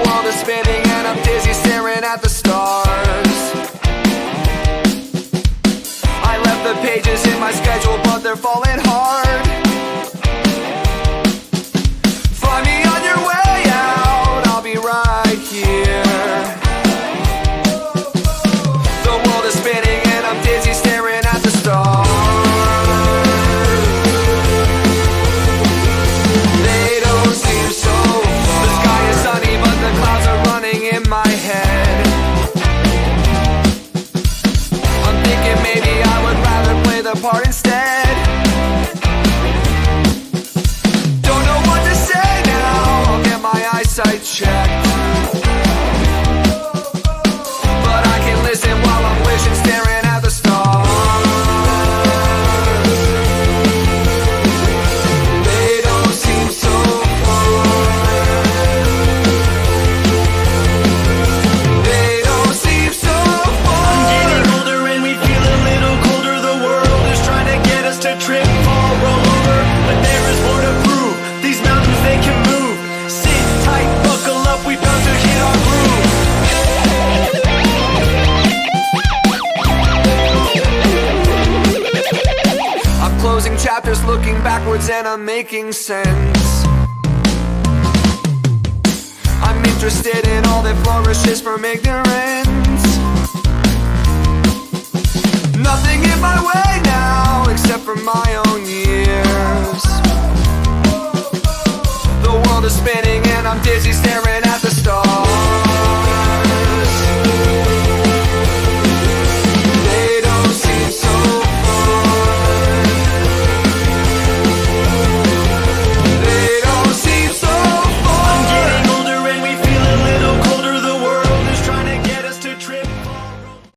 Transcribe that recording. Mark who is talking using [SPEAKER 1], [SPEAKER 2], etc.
[SPEAKER 1] world is spinning and I'm dizzy staring at the stars. I left the pages in my schedule, but they're falling hard. Find me on your way out, I'll be right here. The world is spinning and I'm dizzy staring at the stars. They don't seem so far. The sky is sunny but the clouds are running in my head. I'm thinking maybe I would rather play the part instead. Don't know what to say now, I'll get my eyesight checked. But I can listen while I'm wishing, staring at the stars. They don't seem so far. They don't seem so far.
[SPEAKER 2] I'm getting older and we feel a little colder. The world is trying to get us to trip, fall, roll over. But there is more to prove. These mountains, they can move. Sit tight, buckle up, we bout to hit our groove.
[SPEAKER 1] I'm closing chapters, looking backwards, and I'm making sense. I'm interested in all that flourishes from ignorance. Nothing in my way now, except for my own years. The world is spinning and I'm dizzy staring